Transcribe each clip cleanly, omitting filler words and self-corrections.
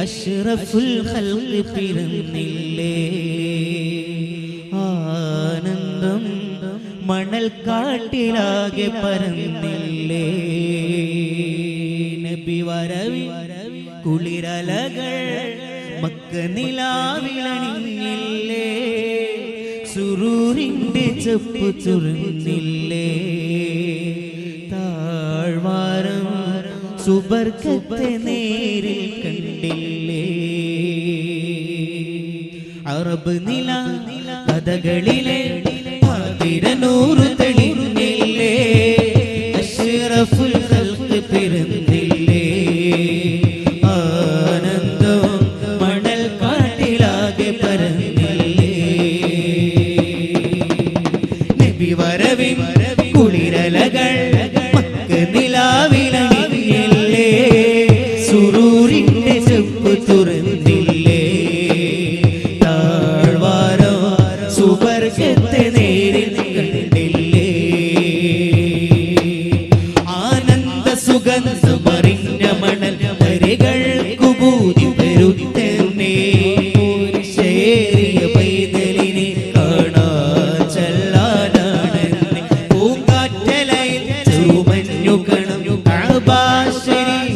അഷ്റഫുൽ ഖൽഖ് പിറന്നില്ലേ, ആനന്ദം മണൽ കാട്ടിലാകെ പരന്നില്ലേ, നബി വരവി കുളിരലകൾ മക്ക നിലാവിലണിഞ്ഞില്ലേ, സുറൂറിന്റെ ചെപ്പ് ചുരുന്നില്ലേ, താഴ്വാരം സുബർക്കത്തെ നേരിൽ കണ്ടില്ലേ, അറബ് നില കഥകളിലെ തിരനൂറ് തെളിഞ്ഞില്ലേ, അഷ്റഫുൽ ഖൽഖ് പിറന്നില്ലേ, ആനന്ദം മണൽ കാട്ടിലാകെ പരന്നില്ലേ, നബി വരവിൻ കുളിരലകൾ മക്ക നിലാവിലണിഞ്ഞില്ലേ, സുറൂറിന്റെ ചെപ്പ് തുറന്നില്ലേ, താഴ്വാരം സുബർക്കത്തെ നേരിൽ കണ്ടില്ലേ, ആനന്ദ സുഗന്ധമറിഞ്ഞ മണൽ വരികൾക്കു ബൂതി വരുത്തന്നെ, ശേരിയ പൈതലിനെ കാണാൻ ചെല്ലാനാണെന്ന് പൂങ്കാറ്റലയിൽ ചെറുമഞ്ഞു കണഞ്ഞു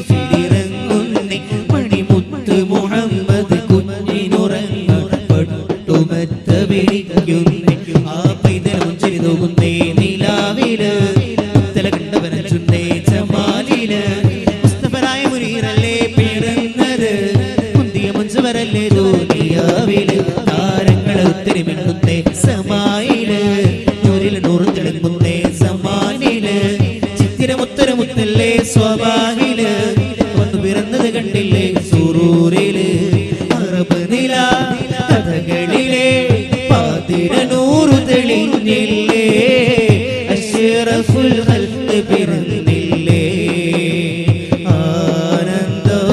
ശരീരങ്ങുന്നി മണിമുത്ത് മുഹമ്മദ് കുഞ്ഞിനുറങ്ങ പട്ടുമത്ത വിളിക്കുന്നേ, ആ പൈതൽ മുഞ്ചിരി തോകുന്നേ നിലാവില് മുത്തല കണ്ടവനച്ചുന്നേ ജമാലില്, മുസ്തഫറായ മുനീറല്ലേ പിറന്നത്, മുന്തിയ മുൻസവരല്ലേ ദുനിയാവില്, താരങ്ങൾ ഒത്തിരി മിന്നുന്നേ സമായില്, നൂറിൽ നൂറ് തിളങ്ങുന്നേ സമാനില്, ചിത്തിരമുത്തരമുത്തല്ലേ സ്വഭാവില്, വന്നു പിറന്നത് കണ്ടില്ലേ സുറൂരില്, അറബ് നില കഥകളിലെ പാതിരനൂറ് തെളിഞ്ഞില്ലേ, അഷ്റഫുൽ ഖൽഖ് പിറന്നില്ലേ, ആനന്ദം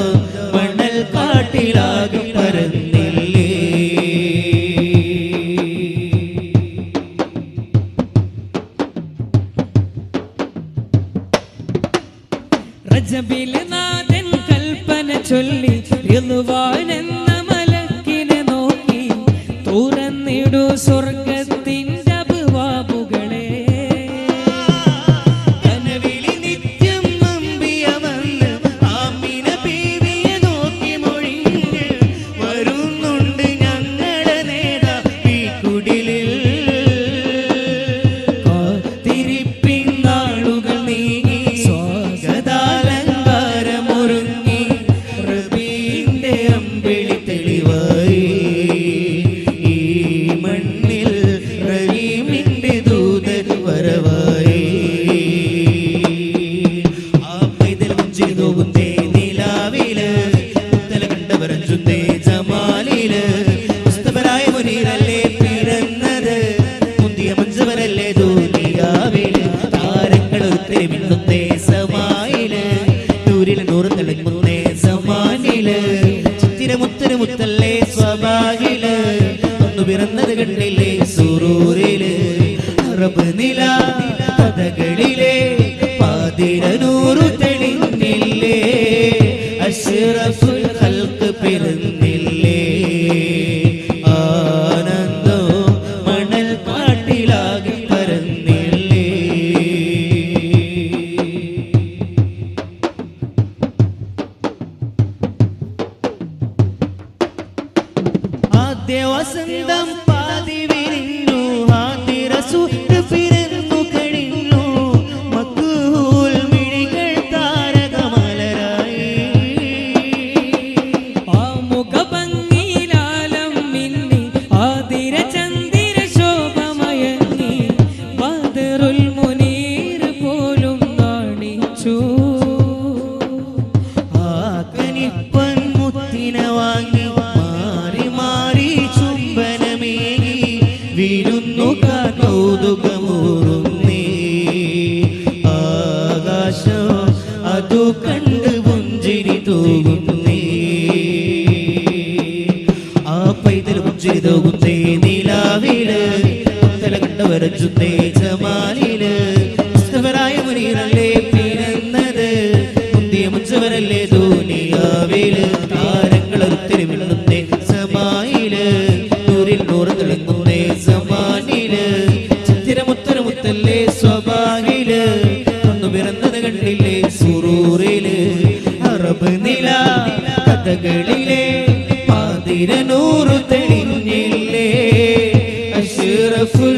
മണൽ കാട്ടിലാകെ പരന്നില്ലേ. റജബിലെ നാഥൻ കൽപ്പന ചൊല്ലി ഋതുവാനെന്ന മലക്കിനെ നോക്കി തുറന്നിടു സ്വർഗത്തിന്റെ അബ്വാബുകളെ, കനവിളി നിത്യം നമ്പിയ വന്ന് ആമിന ബീവിയെ നോക്കി മൊഴിഞ്ഞ് വരുന്നുണ്ട് ഞങ്ങളുടെ നേതാ ഈ കുടിലിൽ, കാത്തിരിപ്പിൻ നാളുകൾ നീങ്ങി സ്വാഗതാലങ്കാരമൊരുങ്ങി, റബീന്റെ അമ്പിളി തെളിവായി ഈ മണ്ണിൽ, റഹീമിന്റെ ദൂതൻ വരവായി, ആ പൈതൽ മുഞ്ചിരി തോകുന്നേ നിലാവില് മുത്തല കണ്ടവരഞ്ചുന്നേ ജമാലില്, മുസ്തഫറായ മുനീറല്ലേ പിറന്നത്, മുന്തിയ മഞ്ചവരല്ലേ ദുനിയാവില്, താരങ്ങൾ ഒത്തിരി മിന്നുന്നേ സമായില്, നൂറില് നൂറ് തിളങ്ങുന്നേ സമാനില്, ചിത്തിരമുത്തരമുത്തല്ലേ സ്വഭാവില്, ഒന്നു പിറന്നത് കണ്ടില്ലേ സുറൂരില്, അറബ് നില കഥകളിലെ പാതിരനൂറ് തെളിഞ്ഞില്ലേ, അഷ്റഫുൽ ഖൽഖ് പിറന്നില്ലേ, ആനന്ദം മണൽ കാട്ടിലാകെ പരന്നില്ലേ. ആദ്യ വസന്തം പാതി വിരിഞ്ഞു, ആദ്യ റസൂല് പിറന്നു കഴിഞ്ഞു, മക്ഹൂൽ മിഴികൾ താരകമലരായി, ആ മുഖഭംഗിയിലാലം മിന്നി ആതിര ചന്ദിര ശോഭമയങ്ങി, ബദറുൽ മുനീർ പോലും നാണിച്ചു, ആ കനിപ്പൻ മുത്തിനെ വാങ്ങി മാറി മാറി ചുംബനമേകി, വിരുന്നുകാർ കൗതുകമൂറുന്നേ, ആകാശം അതു കണ്ട് പുഞ്ചിരി തൂകുന്നേ, ആ പൈതൽ പുഞ്ചിരി തൂകുന്നേ നിലാവില്, മുത്തല കണ്ടവരഞ്ചുന്നേ ജമാലില്, മുസ്തഫറായ മുനീറല്ലേ പിറന്നത്, മുന്തിയ മുഞ്ചവരല്ലേ ദുനിയാ പാതകളിലെ പാതിരനൂറ് തെളിഞ്ഞില്ലേ അഷ്റഫുൽ